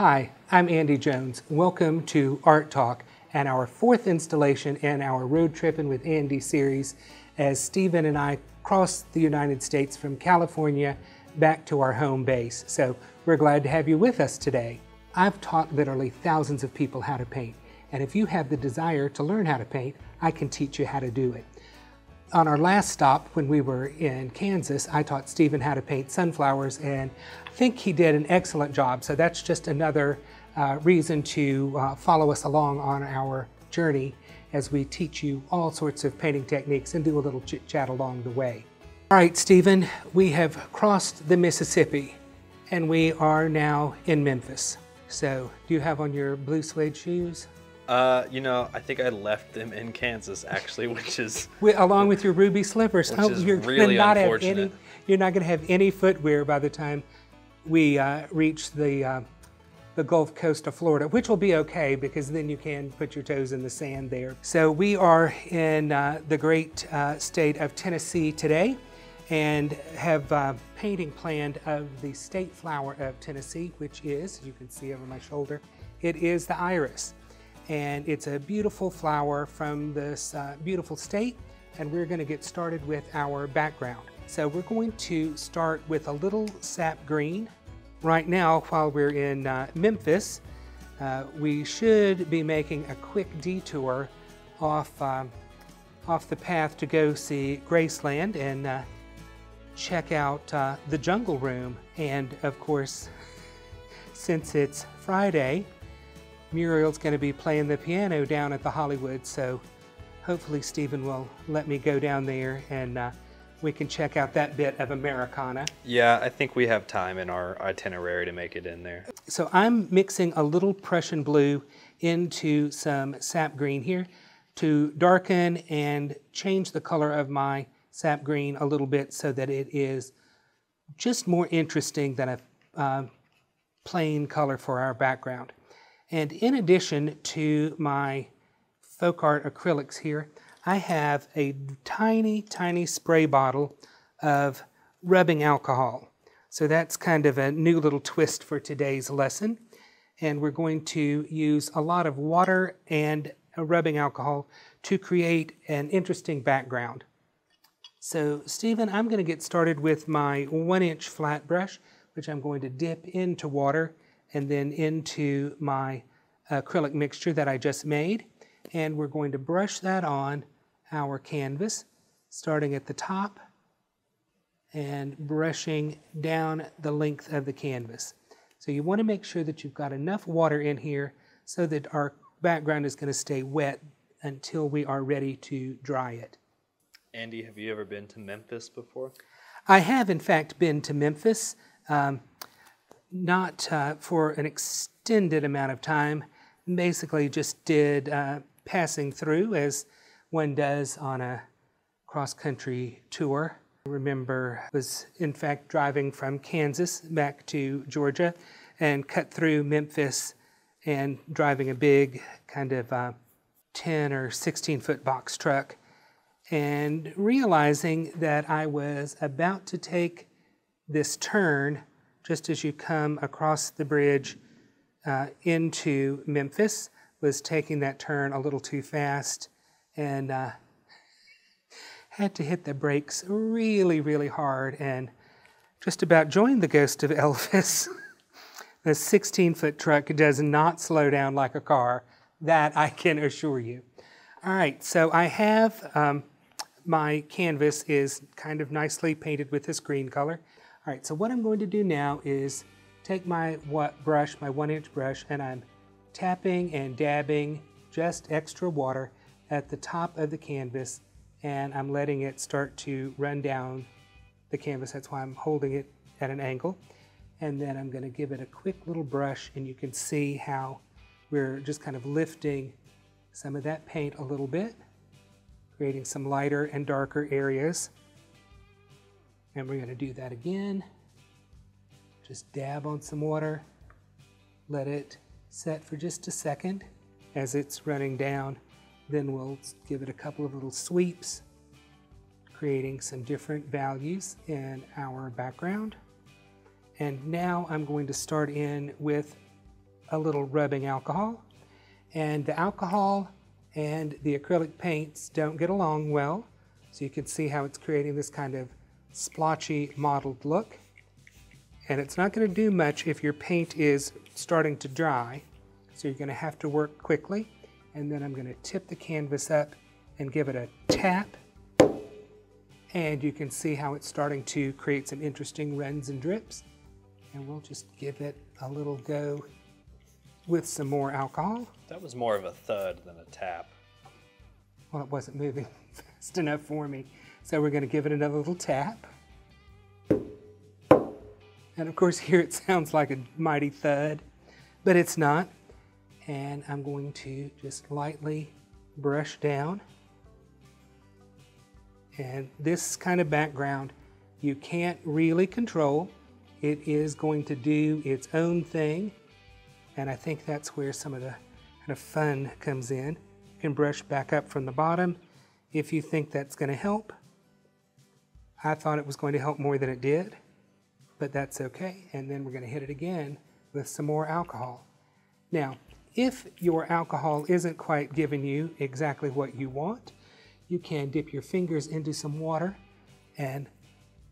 Hi, I'm Andy Jones. Welcome to Art Talk and our fourth installation in our Road Trippin' with Andy series as Stephen and I cross the United States from California back to our home base. So we're glad to have you with us today. I've taught literally thousands of people how to paint, and if you have the desire to learn how to paint, I can teach you how to do it. On our last stop, when we were in Kansas, I taught Stephen how to paint sunflowers, and I think he did an excellent job. So that's just another reason to follow us along on our journey as we teach you all sorts of painting techniques and do a little chit-chat along the way. All right, Stephen, we have crossed the Mississippi, and we are now in Memphis. So do you have on your blue suede shoes? I think I left them in Kansas, actually, which is... Along with your ruby slippers. Which is really unfortunate. You're not going to have any footwear by the time we reach the Gulf Coast of Florida, which will be okay because then you can put your toes in the sand there. So we are in the great state of Tennessee today and have painting planned of the state flower of Tennessee, which is, as you can see over my shoulder, it is the iris. And it's a beautiful flower from this beautiful state, and we're going to get started with our background. So we're going to start with a little sap green. Right now, while we're in Memphis, we should be making a quick detour off the path to go see Graceland and check out the Jungle Room. And of course, since it's Friday, Muriel's going to be playing the piano down at the Hollywood, so hopefully Stephen will let me go down there and we can check out that bit of Americana. Yeah, I think we have time in our itinerary to make it in there. So I'm mixing a little Prussian blue into some sap green here to darken and change the color of my sap green a little bit so that it is just more interesting than a plain color for our background. And in addition to my folk art acrylics here, I have a tiny, tiny spray bottle of rubbing alcohol. So that's kind of a new little twist for today's lesson. And we're going to use a lot of water and rubbing alcohol to create an interesting background. So Stephen, I'm going to get started with my 1-inch flat brush, which I'm going to dip into water and then into my acrylic mixture that I just made. And we're going to brush that on our canvas, starting at the top and brushing down the length of the canvas. So you want to make sure that you've got enough water in here so that our background is going to stay wet until we are ready to dry it. Andy, have you ever been to Memphis before? I have, in fact, been to Memphis. Not for an extended amount of time, basically just did passing through as one does on a cross-country tour. I remember I was in fact driving from Kansas back to Georgia and cut through Memphis and driving a big kind of 10 or 16 foot box truck and realizing that I was about to take this turn just as you come across the bridge into Memphis, was taking that turn a little too fast and had to hit the brakes really, really hard and just about joined the ghost of Elvis. The 16-foot truck does not slow down like a car, that I can assure you. All right, so I have my canvas is kind of nicely painted with this green color. All right, so what I'm going to do now is take my brush, my 1-inch brush, and I'm tapping and dabbing just extra water at the top of the canvas, and I'm letting it start to run down the canvas. That's why I'm holding it at an angle. And then I'm going to give it a quick little brush, and you can see how we're just kind of lifting some of that paint a little bit, creating some lighter and darker areas. And we're going to do that again. Just dab on some water, let it set for just a second as it's running down. Then we'll give it a couple of little sweeps, creating some different values in our background. And now I'm going to start in with a little rubbing alcohol. And the alcohol and the acrylic paints don't get along well. So you can see how it's creating this kind of splotchy, mottled look. And it's not going to do much if your paint is starting to dry. So you're going to have to work quickly. And then I'm going to tip the canvas up and give it a tap. And you can see how it's starting to create some interesting runs and drips. And we'll just give it a little go with some more alcohol. That was more of a thud than a tap. Well, it wasn't moving fast enough for me. So we're going to give it another little tap. And of course here it sounds like a mighty thud, but it's not. And I'm going to just lightly brush down. And this kind of background you can't really control. It is going to do its own thing. And I think that's where some of the kind of fun comes in. You can brush back up from the bottom if you think that's going to help. I thought it was going to help more than it did, but that's okay. And then we're going to hit it again with some more alcohol. Now, if your alcohol isn't quite giving you exactly what you want, you can dip your fingers into some water and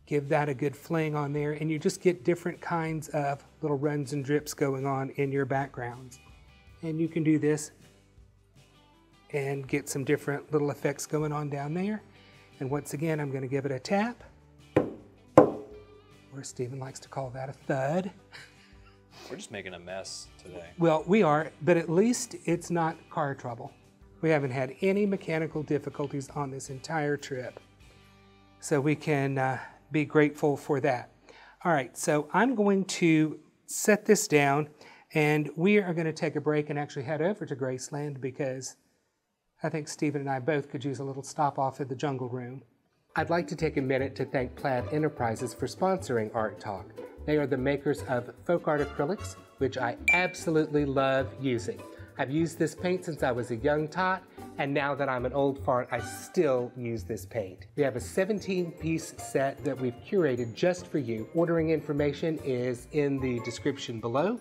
give that a good fling on there, and you just get different kinds of little runs and drips going on in your backgrounds. And you can do this and get some different little effects going on down there. And once again, I'm going to give it a tap, or Stephen likes to call that a thud. We're just making a mess today. Well, we are, but at least it's not car trouble. We haven't had any mechanical difficulties on this entire trip. So we can be grateful for that. All right, so I'm going to set this down, and we are going to take a break and actually head over to Graceland because I think Stephen and I both could use a little stop off at the Jungle Room. I'd like to take a minute to thank Plaid Enterprises for sponsoring Art Talk. They are the makers of folk art acrylics, which I absolutely love using. I've used this paint since I was a young tot, and now that I'm an old fart, I still use this paint. We have a 17-piece set that we've curated just for you. Ordering information is in the description below,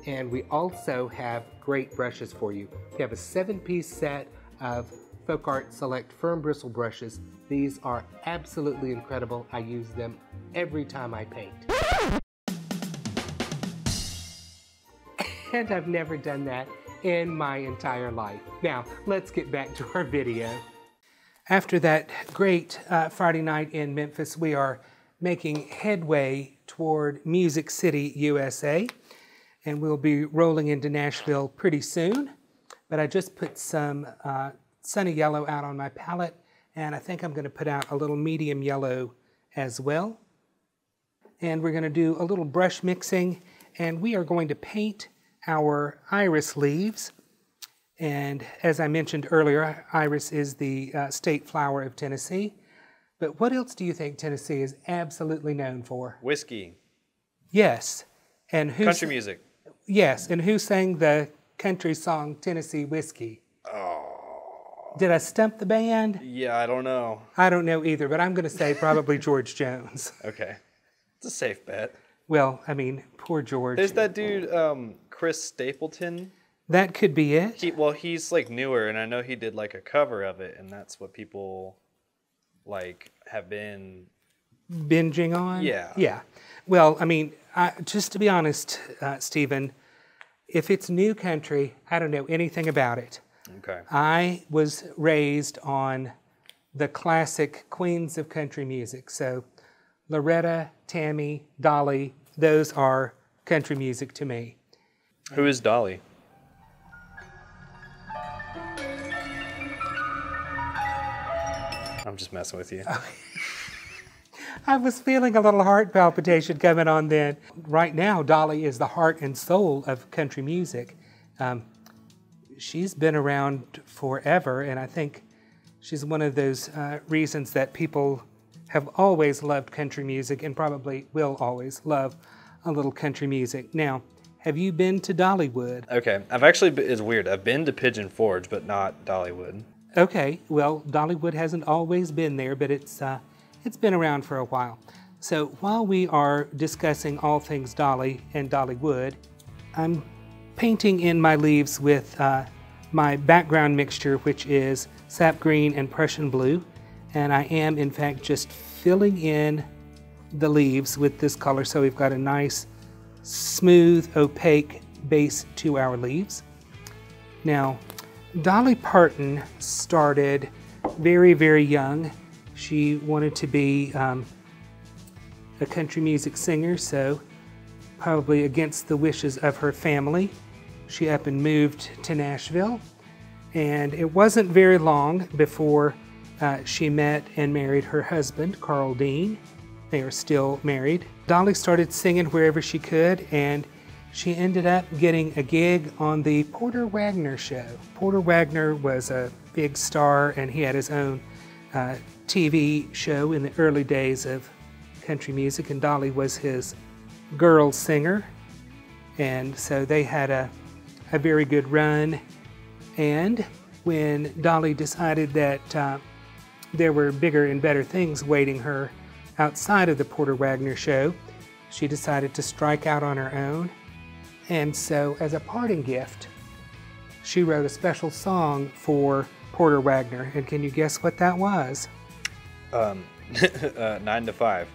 and we also have great brushes for you. We have a 7-piece set of Folk Art Select Firm Bristle brushes. These are absolutely incredible. I use them every time I paint. And I've never done that in my entire life. Now, let's get back to our video. After that great Friday night in Memphis, we are making headway toward Music City, USA, and we'll be rolling into Nashville pretty soon. But I just put some sunny yellow out on my palette, and I think I'm going to put out a little medium yellow as well. And we're going to do a little brush mixing, and we are going to paint our iris leaves. And as I mentioned earlier, iris is the state flower of Tennessee. But what else do you think Tennessee is absolutely known for? Whiskey. Yes. And who Country music. Yes. And who sang the country song Tennessee Whiskey? Oh. Did I stump the band? Yeah, I don't know. I don't know either, but I'm going to say probably George Jones. Okay. It's a safe bet. Well, I mean, poor George. There's that dude, Chris Stapleton. That could be it. He's like newer, and I know he did like a cover of it, and that's what people like have been binging on? Yeah. Yeah. Well, I mean, just to be honest, Stephen, if it's new country, I don't know anything about it. Okay. I was raised on the classic queens of country music. So Loretta, Tammy, Dolly, those are country music to me. Who is Dolly? I'm just messing with you. I was feeling a little heart palpitation coming on then. Right now, Dolly is the heart and soul of country music. She's been around forever, and I think she's one of those reasons that people have always loved country music and probably will always love a little country music. Now, have you been to Dollywood? Okay, I've actually, it's weird. I've been to Pigeon Forge, but not Dollywood. Okay, well, Dollywood hasn't always been there, but it's been around for a while. So while we are discussing all things Dolly and Dollywood, I'm painting in my leaves with my background mixture, which is sap green and Prussian blue. And I am, in fact, just filling in the leaves with this color, so we've got a nice, smooth, opaque base to our leaves. Now, Dolly Parton started very, very young. She wanted to be a country music singer, so probably against the wishes of her family, she up and moved to Nashville. And it wasn't very long before she met and married her husband, Carl Dean. They are still married. Dolly started singing wherever she could, and she ended up getting a gig on the Porter Wagoner show. Porter Wagoner was a big star, and he had his own TV show in the early days of country music, and Dolly was his girl singer. And so they had a very good run. And when Dolly decided that there were bigger and better things waiting her outside of the Porter Wagoner show, she decided to strike out on her own. And so as a parting gift, she wrote a special song for Porter Wagoner. And can you guess what that was? 9 to 5.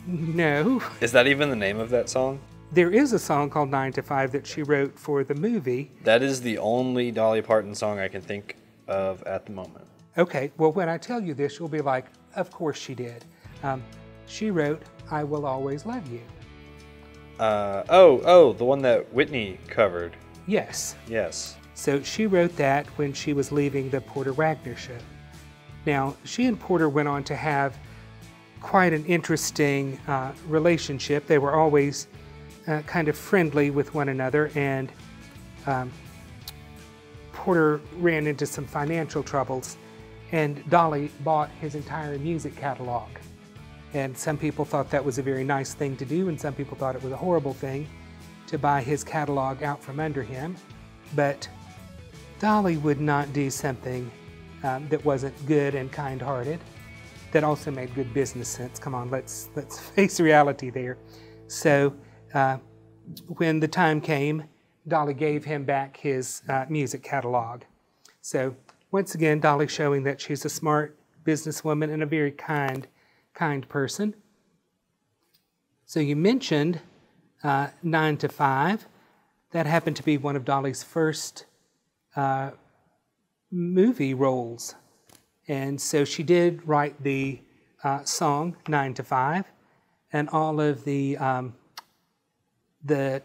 No. Is that even the name of that song? There is a song called 9 to 5 that she wrote for the movie. That is the only Dolly Parton song I can think of at the moment. Okay, well, when I tell you this, you'll be like, of course she did. She wrote I Will Always Love You. The one that Whitney covered. Yes. Yes. So she wrote that when she was leaving the Porter Wagoner show. Now, she and Porter went on to have quite an interesting relationship. They were always kind of friendly with one another, and Porter ran into some financial troubles, and Dolly bought his entire music catalog. And some people thought that was a very nice thing to do, and some people thought it was a horrible thing to buy his catalog out from under him. But Dolly would not do something that wasn't good and kind-hearted, that also made good business sense. Come on, let's face reality there. So when the time came, Dolly gave him back his music catalog. So once again, Dolly showing that she's a smart businesswoman and a very kind person. So you mentioned 9 to 5. That happened to be one of Dolly's first movie roles. And so she did write the song 9 to 5, and all of the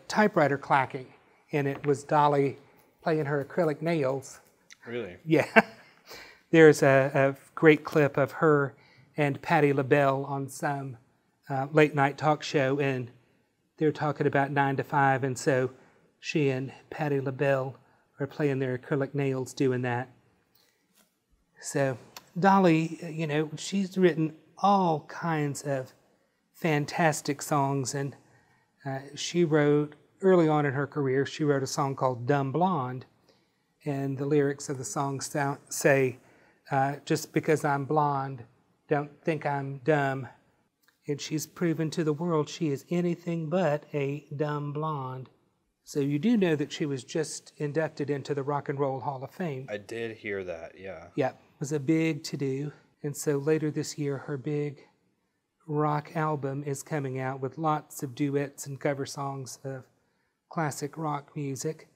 typewriter clacking, and it was Dolly playing her acrylic nails. Really? Yeah. There's a great clip of her and Patti LaBelle on some late night talk show, and they're talking about 9 to 5, and so she and Patti LaBelle are playing their acrylic nails doing that. So Dolly, you know, she's written all kinds of fantastic songs, and she wrote, early on in her career, she wrote a song called Dumb Blonde, and the lyrics of the song say, just because I'm blonde, don't think I'm dumb. And she's proven to the world she is anything but a dumb blonde. So you do know that she was just inducted into the Rock and Roll Hall of Fame. I did hear that, yeah. Yep, it was a big to-do. And so later this year, her big rock album is coming out with lots of duets and cover songs of classic rock music.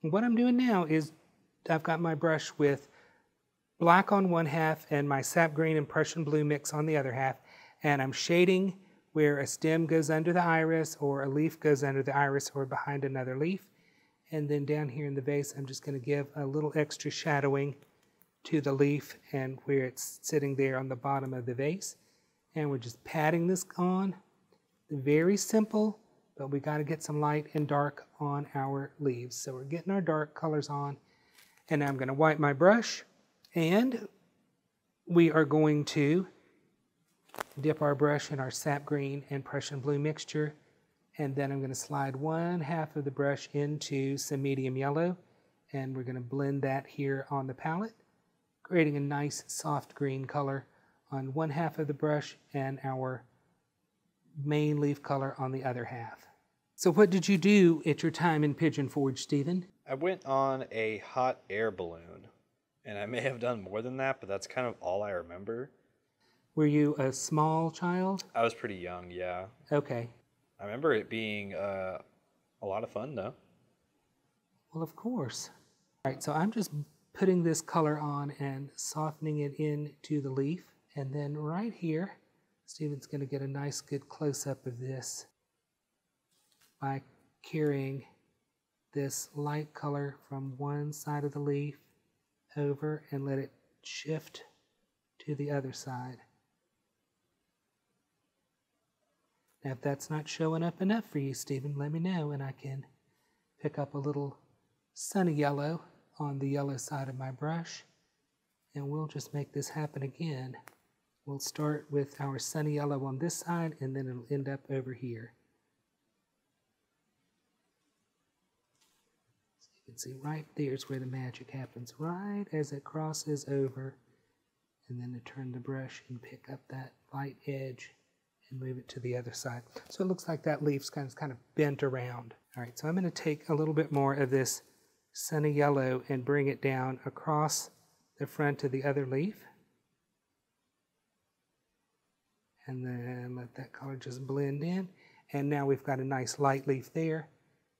And what I'm doing now is I've got my brush with black on one half and my sap green and Prussian blue mix on the other half, and I'm shading where a stem goes under the iris or a leaf goes under the iris or behind another leaf. And then down here in the vase, I'm just going to give a little extra shadowing to the leaf and where it's sitting there on the bottom of the vase. And we're just patting this on. Very simple, but we got to get some light and dark on our leaves. So we're getting our dark colors on. And now I'm going to wipe my brush, and we are going to dip our brush in our sap green and Prussian blue mixture, and then I'm going to slide one half of the brush into some medium yellow, and we're going to blend that here on the palette, creating a nice soft green color on one half of the brush and our main leaf color on the other half. So what did you do at your time in Pigeon Forge, Stephen? I went on a hot air balloon, and I may have done more than that, but that's kind of all I remember. Were you a small child? I was pretty young, yeah. Okay. I remember it being a lot of fun, though. Well, of course. All right, so I'm just putting this color on and softening it into the leaf. And then right here, Stephen's going to get a nice good close-up of this by carrying this light color from one side of the leaf over and let it shift to the other side. Now, if that's not showing up enough for you, Stephen, let me know and I can pick up a little sunny yellow on the yellow side of my brush, and we'll just make this happen again. We'll start with our sunny yellow on this side, and then it'll end up over here. So you can see right there's where the magic happens, right as it crosses over, and then to turn the brush and pick up that light edge and move it to the other side. So it looks like that leaf's kind of bent around. All right, so I'm going to take a little bit more of this sunny yellow and bring it down across the front of the other leaf. And then let that color just blend in. And now we've got a nice light leaf there.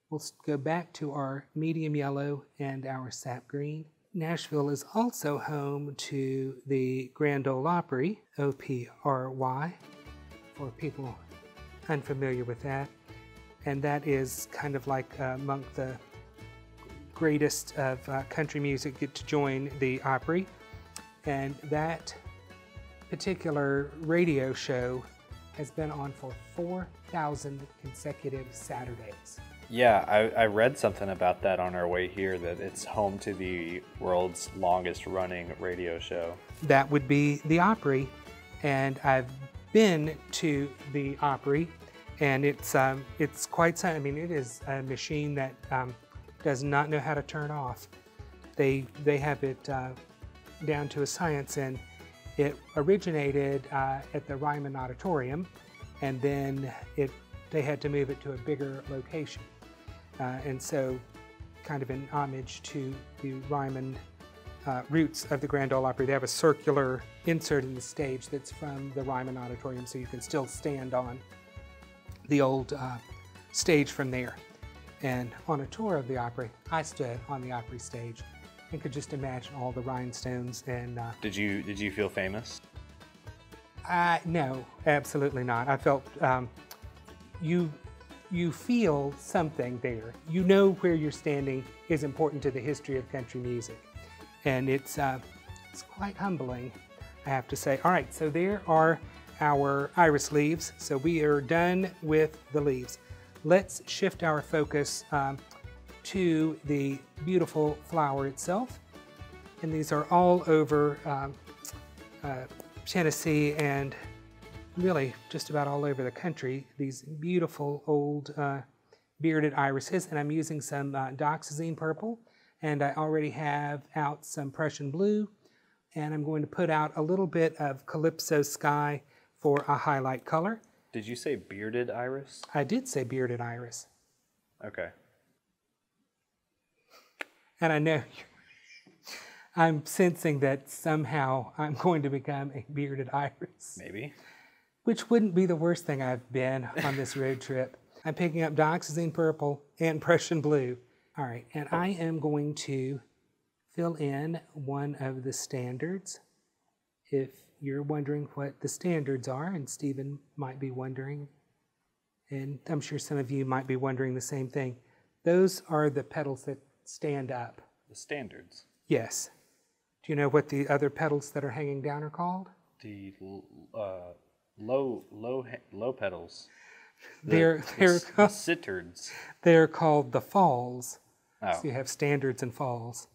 We'll go back to our medium yellow and our sap green. Nashville is also home to the Grand Ole Opry, O-P-R-Y, for people unfamiliar with that. And that is kind of like among the greatest of country music get to join the Opry. And that particular radio show has been on for 4,000 consecutive Saturdays. Yeah, I read something about that on our way here, that it's home to the world's longest running radio show. That would be the Opry, and I've been to the Opry, and it's quite something. I mean, it is a machine that does not know how to turn off. They have it down to a science, and it originated at the Ryman Auditorium, and then they had to move it to a bigger location. And so, kind of in homage to the Ryman roots of the Grand Ole Opry, they have a circular insert in the stage that's from the Ryman Auditorium, so you can still stand on the old stage from there. And on a tour of the Opry, I stood on the Opry stage and could just imagine all the rhinestones. And Did you feel famous? no, absolutely not. I felt you feel something there. You know where you're standing is important to the history of country music, and it's quite humbling, I have to say. All right, so there are our iris leaves. So we are done with the leaves. Let's shift our focus to the beautiful flower itself. And these are all over Tennessee and really just about all over the country, these beautiful old bearded irises. And I'm using some doxazine purple, and I already have out some Prussian blue, and I'm going to put out a little bit of Calypso Sky for a highlight color. Did you say bearded iris? I did say bearded iris. Okay. And I know I'm sensing that somehow I'm going to become a bearded iris. Maybe. Which wouldn't be the worst thing I've been on this road trip. I'm picking up doxazine purple and Prussian blue. All right, and I am going to fill in one of the standards. If you're wondering what the standards are, and Stephen might be wondering, and I'm sure some of you might be wondering the same thing, those are the petals that stand up. The standards? Yes. Do you know what the other petals that are hanging down are called? The low petals. They're the sittards. They're called the falls. Oh. So you have standards and falls.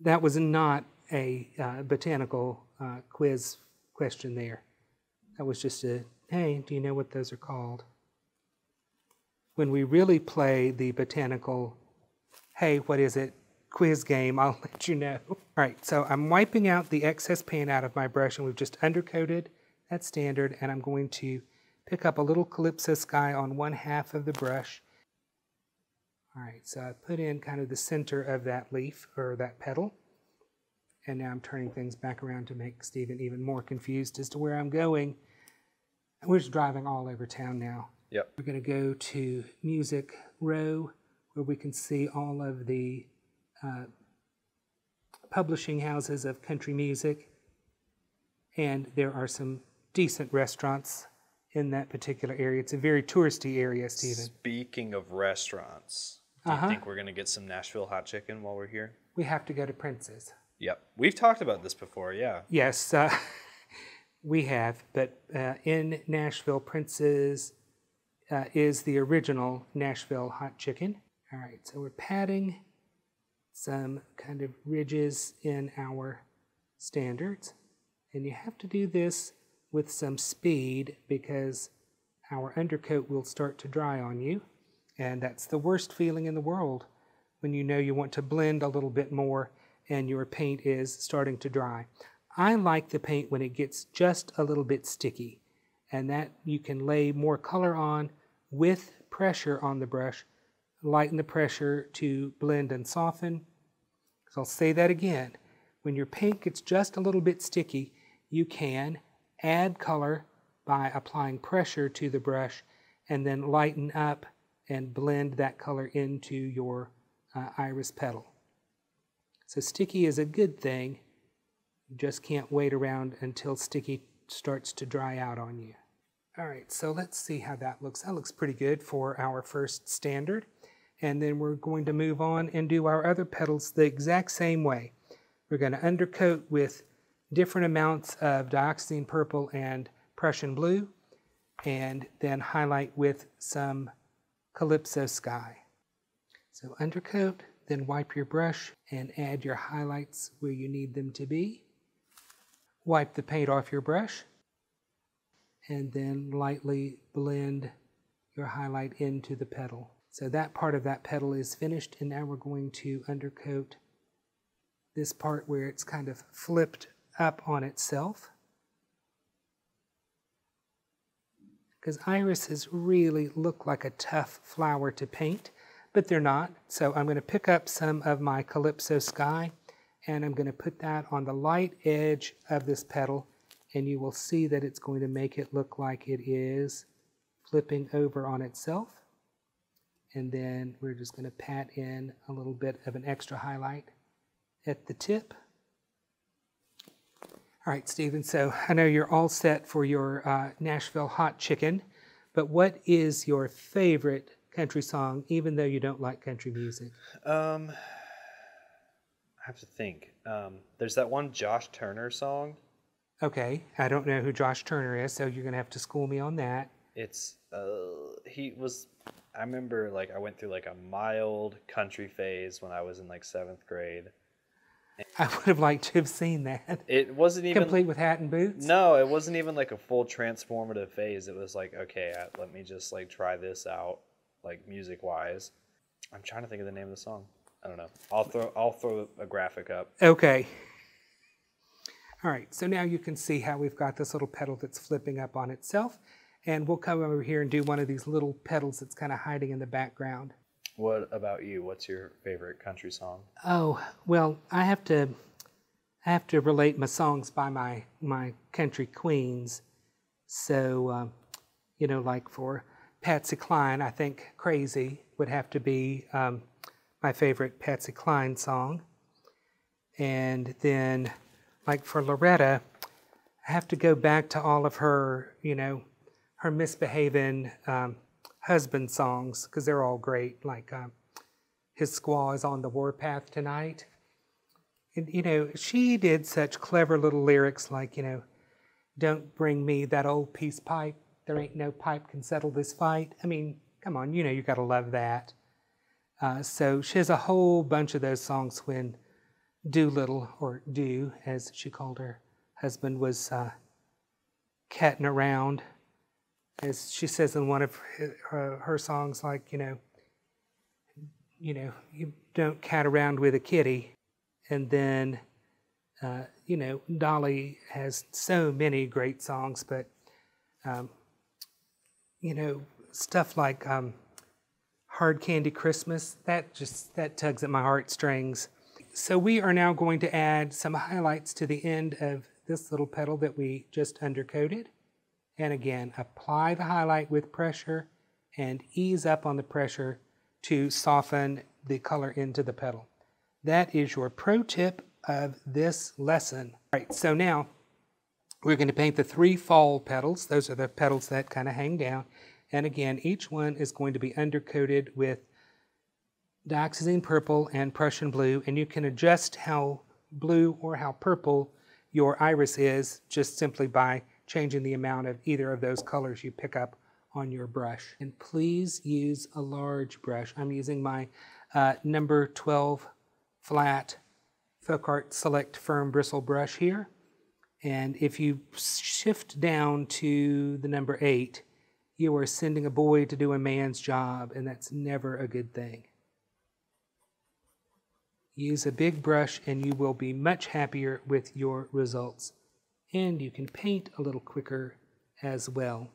That was not a botanical quiz question there. That was just a, hey, do you know what those are called? When we really play the botanical, hey, what is it, quiz game, I'll let you know. All right, so I'm wiping out the excess paint out of my brush, and we've just undercoated that standard, and I'm going to pick up a little Calypso Sky on one half of the brush All right, so I put in kind of the center of that leaf or that petal. And now I'm turning things back around to make Stephen even more confused as to where I'm going. We're just driving all over town now. Yep. We're going to go to Music Row, where we can see all of the publishing houses of country music. And there are some decent restaurants in that particular area. It's a very touristy area, Stephen. Speaking of restaurants, do you think we're going to get some Nashville hot chicken while we're here? We have to go to Prince's. Yep. We've talked about this before, yeah. Yes, we have. But in Nashville, Prince's is the original Nashville hot chicken. All right, so we're patting some kind of ridges in our standards. And you have to do this with some speed because our undercoat will start to dry on you. And that's the worst feeling in the world when you know you want to blend a little bit more and your paint is starting to dry. I like the paint when it gets just a little bit sticky, and that you can lay more color on with pressure on the brush, lighten the pressure to blend and soften. So I'll say that again. When your paint gets just a little bit sticky, you can add color by applying pressure to the brush and then lighten up and blend that color into your iris petal. So sticky is a good thing. You just can't wait around until sticky starts to dry out on you. All right, so let's see how that looks. That looks pretty good for our first standard. And then we're going to move on and do our other petals the exact same way. We're going to undercoat with different amounts of dioxazine purple and Prussian blue, and then highlight with some Calypso Sky. So undercoat, then wipe your brush and add your highlights where you need them to be. Wipe the paint off your brush, and then lightly blend your highlight into the petal. So that part of that petal is finished, and now we're going to undercoat this part where it's kind of flipped up on itself. Because irises really look like a tough flower to paint, but they're not. So I'm going to pick up some of my Calypso Sky, and I'm going to put that on the light edge of this petal, and you will see that it's going to make it look like it is flipping over on itself. And then we're just going to pat in a little bit of an extra highlight at the tip. All right, Stephen, so I know you're all set for your Nashville hot chicken, but what is your favorite country song, even though you don't like country music? I have to think. There's that one Josh Turner song. Okay, I don't know who Josh Turner is, so you're going to have to school me on that. It's, I remember like I went through like a mild country phase when I was in like 7th grade. I would have liked to have seen that. It wasn't even complete with hat and boots? No, it wasn't even like a full transformative phase. It was like, okay, let me just like try this out, like music wise. I'm trying to think of the name of the song. I don't know. I'll throw a graphic up. Okay. All right, so now you can see how we've got this little petal that's flipping up on itself. And we'll come over here and do one of these little petals that's kind of hiding in the background. What about you? What's your favorite country song? Oh, well, I have to relate my songs by my country queens. So, you know, like for Patsy Cline, I think Crazy would have to be my favorite Patsy Cline song. And then, like for Loretta, I have to go back to all of her, you know, her misbehaving husband songs, because they're all great, like His Squaw is on the Warpath Tonight. And, you know, she did such clever little lyrics like, you know, don't bring me that old peace pipe, there ain't no pipe can settle this fight. I mean, come on, you know, you got to love that. So she has a whole bunch of those songs when Doolittle, or Do, as she called her husband, was catting around. As she says in one of her songs, like, you know, you don't cat around with a kitty. And then, you know, Dolly has so many great songs, but, you know, stuff like Hard Candy Christmas. That tugs at my heartstrings. So we are now going to add some highlights to the end of this little petal that we just undercoated. And again, apply the highlight with pressure and ease up on the pressure to soften the color into the petal. That is your pro tip of this lesson. All right, so now we're going to paint the 3 fall petals. Those are the petals that kind of hang down. And again, each one is going to be undercoated with dioxazine purple and Prussian blue, and you can adjust how blue or how purple your iris is just simply by changing the amount of either of those colors you pick up on your brush. And please use a large brush. I'm using my number 12 flat Folk Art Select Firm Bristle brush here. And if you shift down to the number 8, you are sending a boy to do a man's job, and that's never a good thing. Use a big brush and you will be much happier with your results. And you can paint a little quicker as well.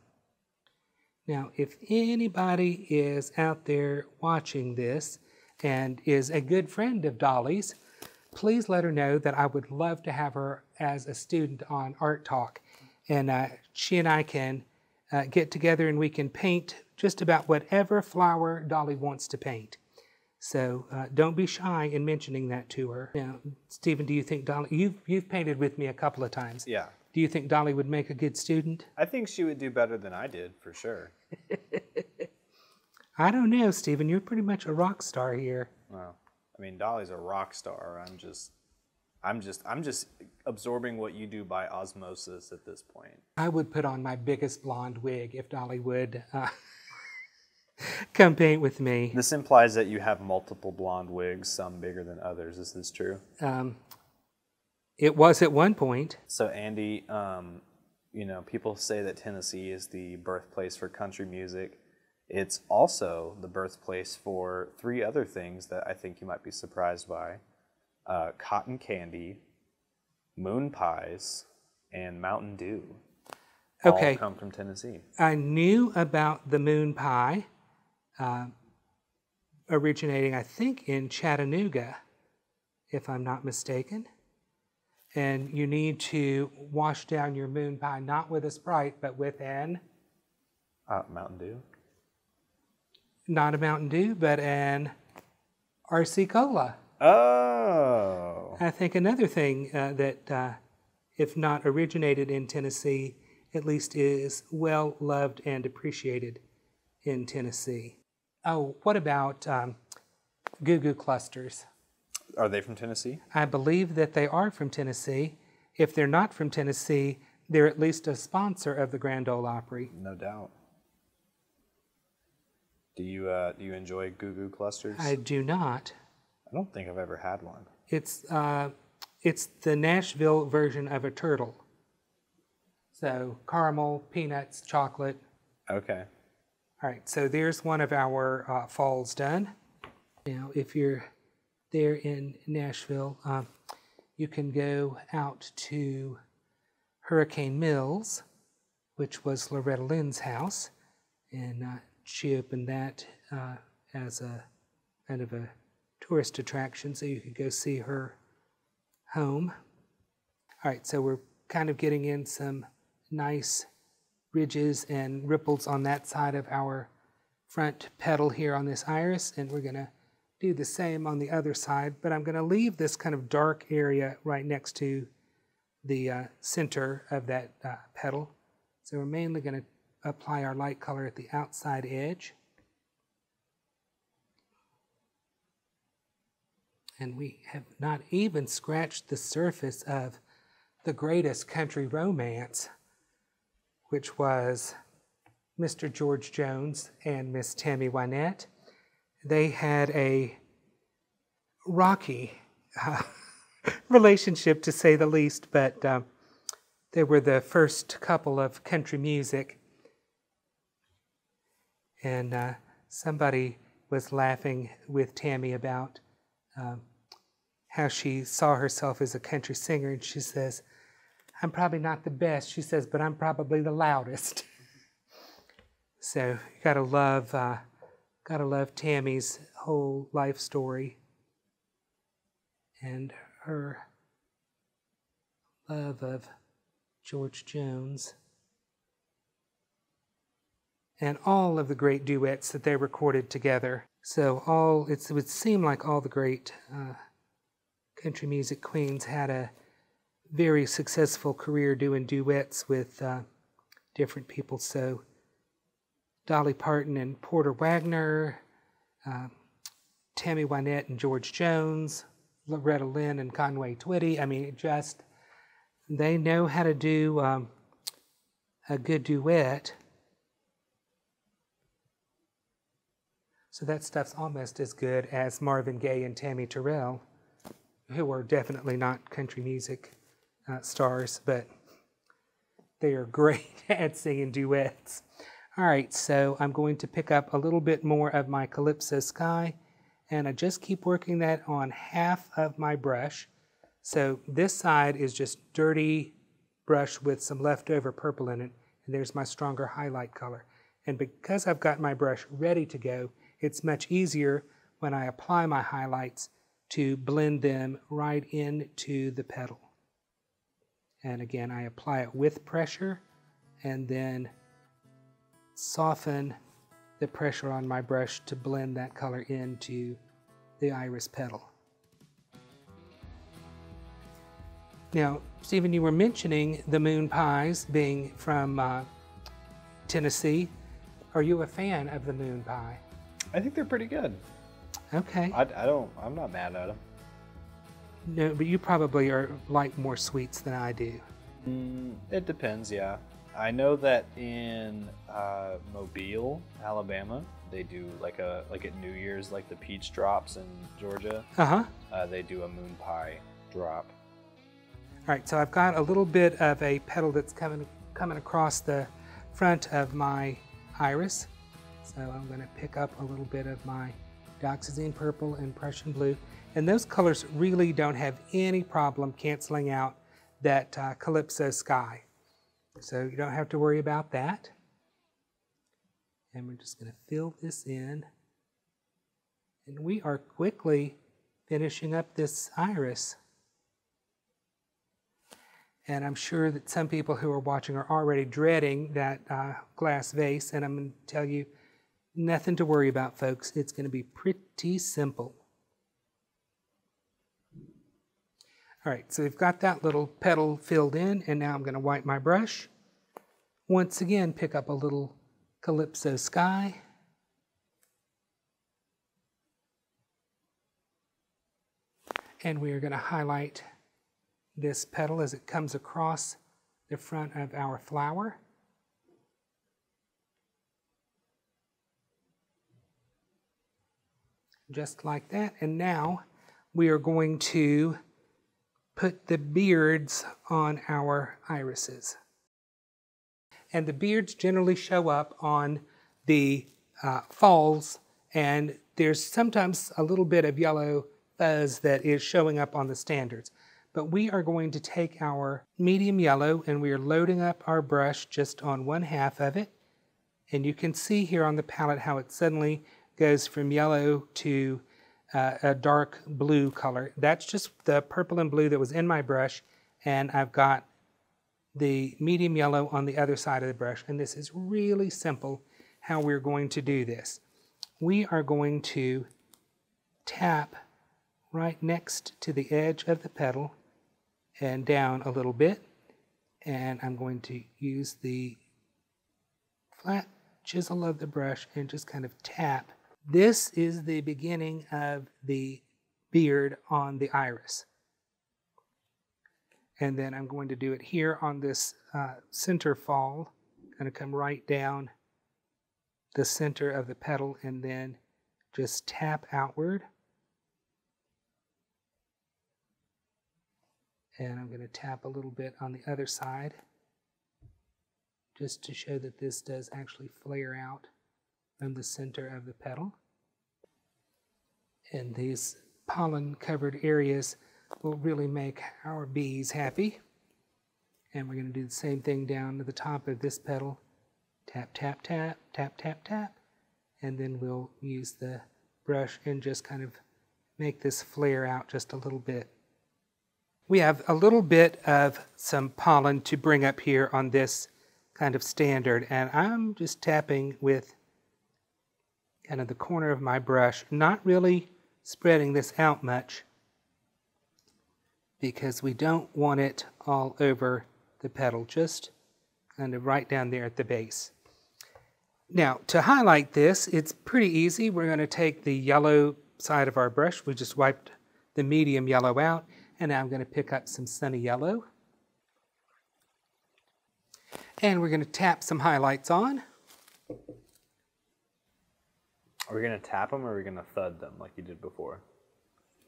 Now, if anybody is out there watching this and is a good friend of Dolly's, please let her know that I would love to have her as a student on Art Talk. And she and I can get together and we can paint just about whatever flower Dolly wants to paint. So don't be shy in mentioning that to her. Now, Stephen, do you think Dolly, you've painted with me a couple of times. Yeah. Do you think Dolly would make a good student? I think she would do better than I did, for sure. I don't know, Stephen. You're pretty much a rock star here. Well, I mean, Dolly's a rock star. I'm just absorbing what you do by osmosis at this point. I would put on my biggest blonde wig if Dolly would come paint with me. This implies that you have multiple blonde wigs, some bigger than others. Is this true? It was at one point. So, Andy, you know, people say that Tennessee is the birthplace for country music. It's also the birthplace for 3 other things that I think you might be surprised by. Cotton candy, moon pies, and Mountain Dew. Okay. All come from Tennessee. I knew about the moon pie originating, I think, in Chattanooga, if I'm not mistaken. And you need to wash down your moon pie, not with a Sprite, but with an... Mountain Dew? Not a Mountain Dew, but an RC Cola. Oh! I think another thing that, if not originated in Tennessee, at least is well loved and appreciated in Tennessee. Oh, what about Goo Goo Clusters? Are they from Tennessee? I believe that they are from Tennessee. If they're not from Tennessee, they're at least a sponsor of the Grand Ole Opry. No doubt. Do you enjoy Goo Goo Clusters? I do not. I don't think I've ever had one. It's the Nashville version of a turtle. So caramel, peanuts, chocolate. Okay. All right, so there's one of our falls done. Now, if you're there in Nashville, you can go out to Hurricane Mills, which was Loretta Lynn's house, and she opened that as a kind of a tourist attraction, so you could go see her home. All right, so we're kind of getting in some nice ridges and ripples on that side of our front petal here on this iris, and we're going to do the same on the other side, but I'm going to leave this kind of dark area right next to the center of that petal. So we're mainly going to apply our light color at the outside edge. And we have not even scratched the surface of the greatest country romance, which was Mr. George Jones and Miss Tammy Wynette. They had a rocky relationship, to say the least, but they were the first couple of country music. And somebody was laughing with Tammy about how she saw herself as a country singer, and she says, "I'm probably not the best," she says, "but I'm probably the loudest." So you gotta love Gotta love Tammy's whole life story and her love of George Jones and all of the great duets that they recorded together. So it would seem like all the great country music queens had a very successful career doing duets with different people. So Dolly Parton and Porter Wagoner, Tammy Wynette and George Jones, Loretta Lynn and Conway Twitty. I mean, they know how to do a good duet. So that stuff's almost as good as Marvin Gaye and Tammy Terrell, who are definitely not country music stars, but they are great at singing duets. All right, so I'm going to pick up a little bit more of my Calypso Sky, and I just keep working that on half of my brush. So this side is just dirty brush with some leftover purple in it, and there's my stronger highlight color. And because I've got my brush ready to go, it's much easier when I apply my highlights to blend them right into the petal. And again, I apply it with pressure and then soften the pressure on my brush to blend that color into the iris petal. Now, Stephen, you were mentioning the Moon Pies being from Tennessee. Are you a fan of the Moon Pie? I think they're pretty good. Okay. I'm not mad at them. No, but you probably like more sweets than I do. It depends, yeah. I know that in Mobile, Alabama, they do like at New Year's, like the peach drops in Georgia. They do a moon pie drop. All right, so I've got a little bit of a petal that's coming across the front of my iris. So I'm going to pick up a little bit of my Dioxazine Purple and Prussian Blue. And those colors really don't have any problem canceling out that Calypso Sky. So you don't have to worry about that. And we're just going to fill this in. And we are quickly finishing up this iris. And I'm sure that some people who are watching are already dreading that glass vase. And I'm going to tell you, nothing to worry about, folks. It's going to be pretty simple. All right, so we've got that little petal filled in, and now I'm going to wipe my brush. Once again, pick up a little Calypso Sky. And we are going to highlight this petal as it comes across the front of our flower. Just like that. And now we are going to put the beards on our irises. And the beards generally show up on the falls, and there's sometimes a little bit of yellow fuzz that is showing up on the standards. But we are going to take our medium yellow and we are loading up our brush just on one half of it. And you can see here on the palette how it suddenly goes from yellow to a dark blue color. That's just the purple and blue that was in my brush, and I've got the medium yellow on the other side of the brush. And this is really simple how we're going to do this. We are going to tap right next to the edge of the petal and down a little bit, and I'm going to use the flat chisel of the brush and just kind of tap. This is the beginning of the beard on the iris. And then I'm going to do it here on this center fall. I'm going to come right down the center of the petal and then just tap outward. And I'm going to tap a little bit on the other side just to show that this does actually flare out from the center of the petal. And these pollen-covered areas will really make our bees happy. And we're going to do the same thing down to the top of this petal. Tap, tap, tap, tap, tap, tap. and then we'll use the brush and just kind of make this flare out just a little bit. We have a little bit of some pollen to bring up here on this kind of standard, and I'm just tapping with kind of the corner of my brush, not really spreading this out much because we don't want it all over the petal, just kind of right down there at the base. Now, to highlight this, it's pretty easy. We're going to take the yellow side of our brush. We just wiped the medium yellow out, and now I'm going to pick up some sunny yellow. And we're going to tap some highlights on. Are we going to tap them or are we going to thud them like you did before?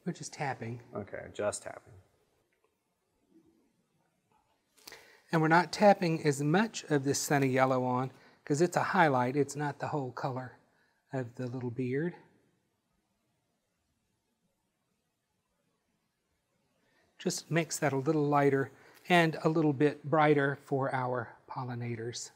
We're just tapping. Okay, just tapping. And we're not tapping as much of this sunny yellow on because it's a highlight. It's not the whole color of the little beard. Just makes that a little lighter and a little bit brighter for our pollinators.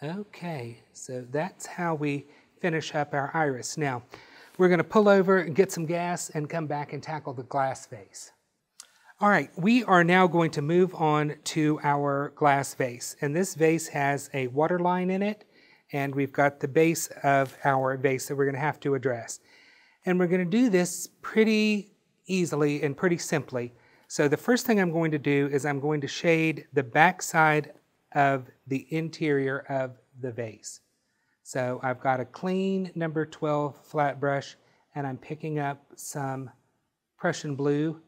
Okay, so that's how we finish up our iris. Now, we're going to pull over and get some gas and come back and tackle the glass vase. All right, we are now going to move on to our glass vase. And this vase has a water line in it, and we've got the base of our vase that we're going to have to address. And we're going to do this pretty easily and pretty simply. So the first thing I'm going to do is I'm going to shade the back side of the interior of the vase. So I've got a clean number 12 flat brush, and I'm picking up some Prussian blue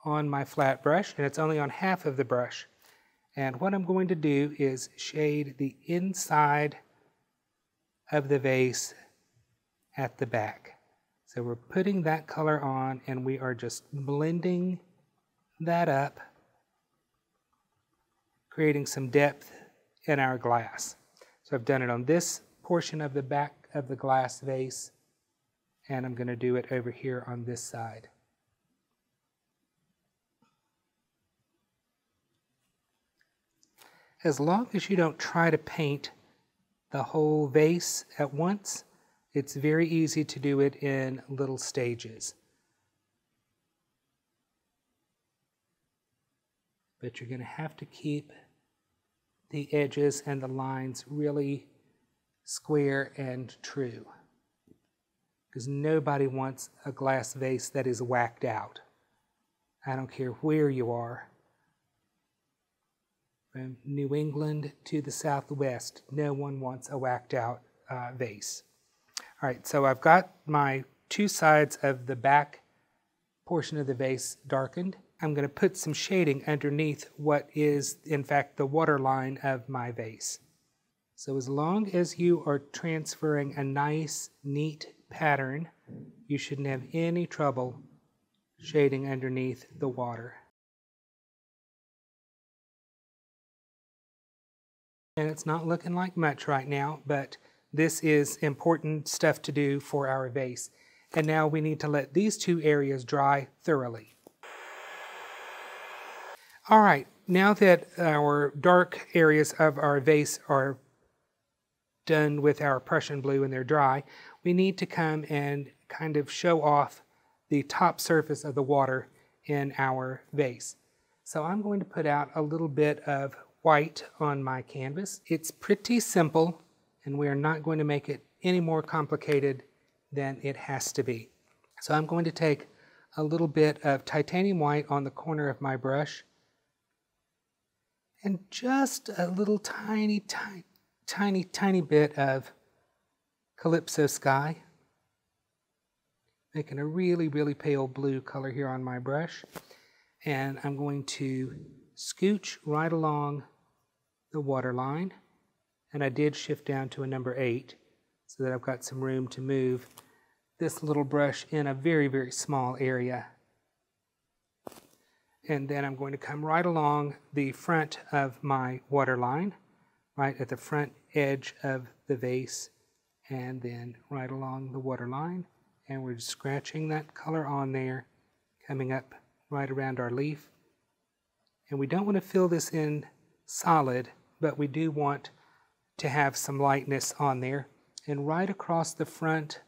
on my flat brush, and it's only on half of the brush. And what I'm going to do is shade the inside of the vase at the back. So we're putting that color on, and we are just blending that up, creating some depth in our glass. So I've done it on this portion of the back of the glass vase, and I'm going to do it over here on this side. As long as you don't try to paint the whole vase at once, it's very easy to do it in little stages. But you're going to have to keep the edges and the lines really square and true, because nobody wants a glass vase that is whacked out. I don't care where you are. From New England to the Southwest, no one wants a whacked out vase. All right, so I've got my two sides of the back portion of the vase darkened. I'm going to put some shading underneath what is, in fact, the water line of my vase. So as long as you are transferring a nice, neat pattern, you shouldn't have any trouble shading underneath the water. And it's not looking like much right now, but this is important stuff to do for our vase. And now we need to let these two areas dry thoroughly. All right, now that our dark areas of our vase are done with our Prussian blue and they're dry, we need to come and kind of show off the top surface of the water in our vase. So I'm going to put out a little bit of white on my canvas. It's pretty simple, and we are not going to make it any more complicated than it has to be. So I'm going to take a little bit of titanium white on the corner of my brush, and just a little tiny bit of Calypso Sky, making a really, really pale blue color here on my brush. And I'm going to scooch right along the water line, and I did shift down to a number 8 so that I've got some room to move this little brush in a very, very small area. And then I'm going to come right along the front of my water line, right at the front edge of the vase, and then right along the water line. And we're just scratching that color on there, coming up right around our leaf, And we don't want to fill this in solid, but we do want to have some lightness on there. And right across the front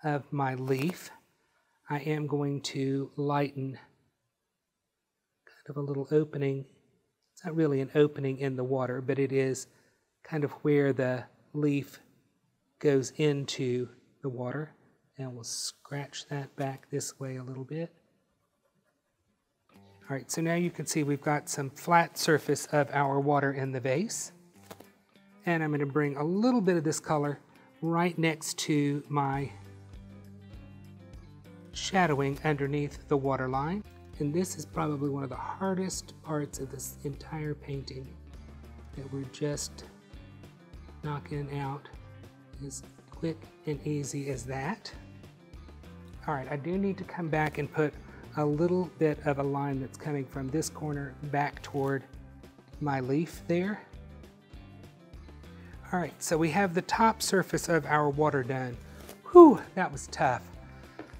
of my leaf, I am going to lighten kind of a little opening. It's not really an opening in the water, but it is kind of where the leaf goes into the water. And we'll scratch that back this way a little bit. All right, so now you can see we've got some flat surface of our water in the vase. And I'm going to bring a little bit of this color right next to my shadowing underneath the water line. And this is probably one of the hardest parts of this entire painting that we're just knocking out as quick and easy as that. All right, I do need to come back and put a little bit of a line that's coming from this corner back toward my leaf there. All right, so we have the top surface of our water done. Whew, that was tough.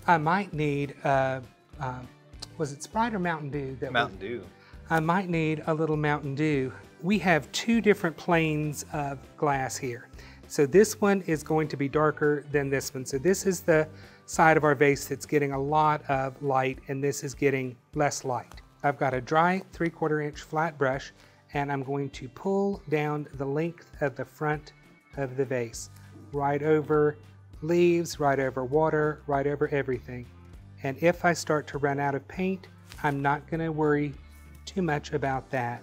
I might need, was it Sprite or Mountain Dew? Mountain Dew. I might need a little Mountain Dew. We have two different planes of glass here. So this one is going to be darker than this one. So this is the side of our vase that's getting a lot of light, and this is getting less light. I've got a dry 3/4 inch flat brush, and I'm going to pull down the length of the front of the vase, right over leaves, right over water, right over everything. And if I start to run out of paint, I'm not going to worry too much about that.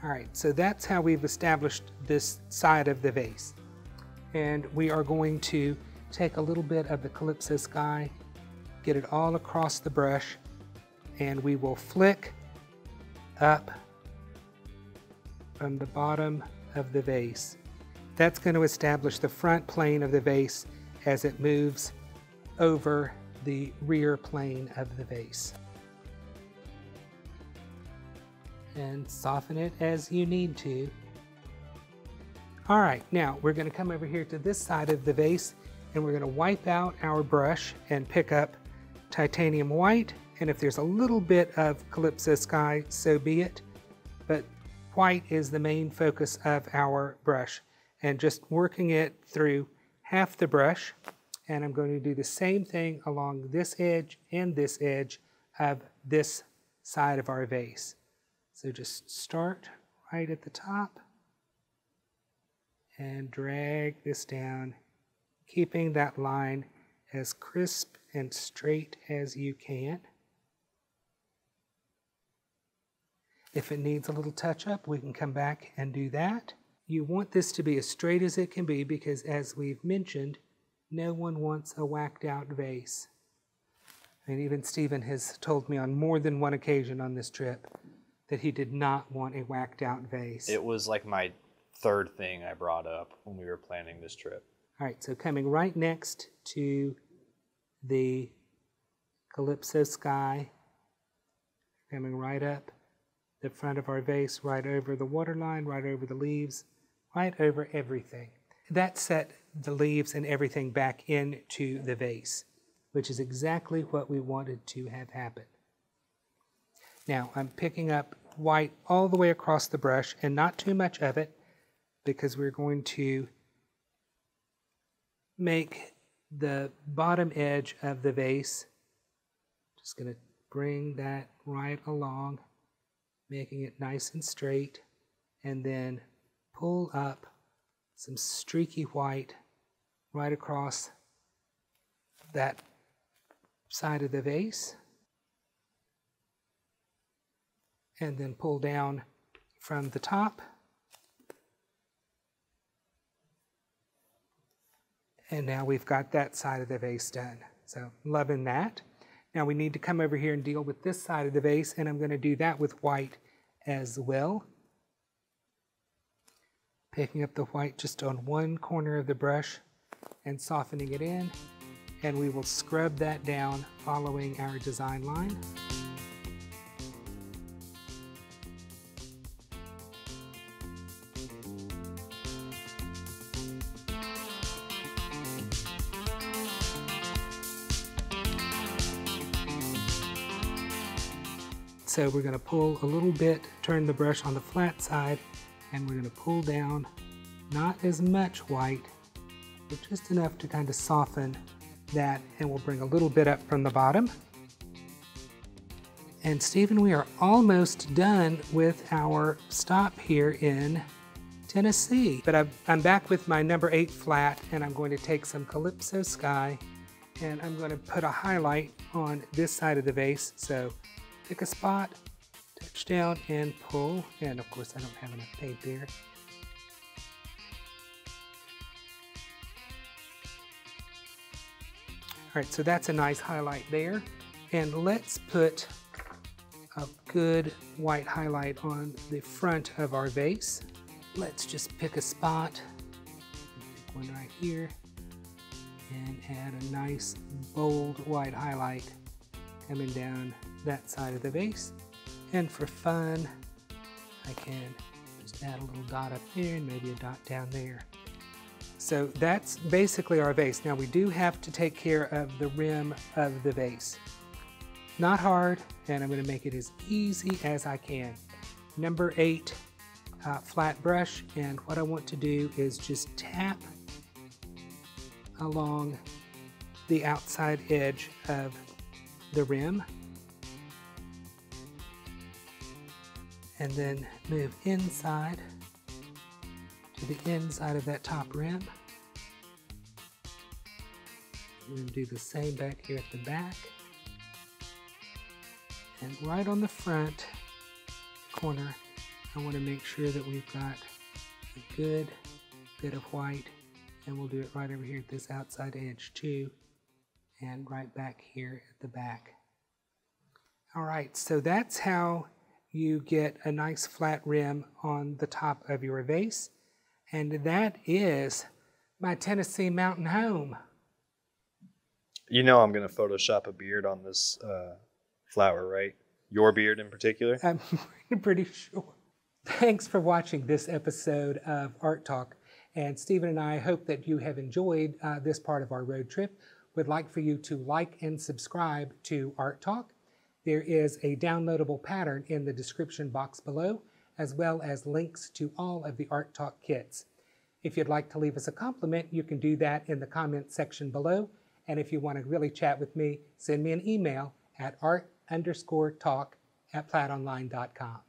All right, so that's how we've established this side of the vase. And we are going to take a little bit of the Calypso Sky, get it all across the brush, and we will flick up from the bottom of the vase. That's going to establish the front plane of the vase as it moves over the rear plane of the vase. And soften it as you need to. All right, now we're going to come over here to this side of the vase, and we're going to wipe out our brush and pick up titanium white. And if there's a little bit of Calypso Sky, so be it. But white is the main focus of our brush. And just working it through half the brush. And I'm going to do the same thing along this edge and this edge of this side of our vase. So just start right at the top and drag this down, keeping that line as crisp and straight as you can. If it needs a little touch up, we can come back and do that. You want this to be as straight as it can be because, as we've mentioned, no one wants a whacked out vase. And even Stephen has told me on more than one occasion on this trip that he did not want a whacked out vase. It was like my third thing I brought up when we were planning this trip. All right, so coming right next to the Calypso Sky, coming right up the front of our vase, right over the water line, right over the leaves, right over everything. That set the leaves and everything back into the vase, which is exactly what we wanted to have happen. Now I'm picking up white all the way across the brush, and not too much of it, because we're going to make the bottom edge of the vase, just going to bring that right along, making it nice and straight, and then pull up some streaky white right across that side of the vase, and then pull down from the top. And now we've got that side of the vase done. So loving that. Now we need to come over here and deal with this side of the vase, and I'm going to do that with white as well. Picking up the white just on one corner of the brush and softening it in, and we will scrub that down following our design line. so we're going to pull a little bit, turn the brush on the flat side, and we're going to pull down, not as much white, but just enough to kind of soften that, and we'll bring a little bit up from the bottom. And Stephen, we are almost done with our stop here in Tennessee. But I'm back with my number 8 flat, and I'm going to take some Calypso Sky, and I'm going to put a highlight on this side of the vase. So pick a spot, touch down, and pull. And of course, I don't have enough paint there. All right, so that's a nice highlight there. And let's put a good white highlight on the front of our vase. Let's just pick a spot, pick one right here, and add a nice bold white highlight coming down that side of the vase. And for fun, I can just add a little dot up there and maybe a dot down there. So that's basically our vase. Now we do have to take care of the rim of the vase. Not hard, and I'm going to make it as easy as I can. Number 8 flat brush, and what I want to do is just tap along the outside edge of the rim, and then move inside to the inside of that top rim. We're going to do the same back here at the back. And right on the front corner, I want to make sure that we've got a good bit of white, and we'll do it right over here at this outside edge too, and right back here at the back. All right, so that's how you get a nice flat rim on the top of your vase, and that is my Tennessee mountain home. You know I'm going to Photoshop a beard on this flower, right? Your beard in particular? I'm pretty sure. Thanks for watching this episode of Art Talk. And Stephen and I hope that you have enjoyed this part of our road trip. We'd like for you to like and subscribe to Art Talk. There is a downloadable pattern in the description box below, as well as links to all of the Art Talk kits. If you'd like to leave us a compliment, you can do that in the comment section below. And if you want to really chat with me, send me an email at art_talk@plaidonline.com.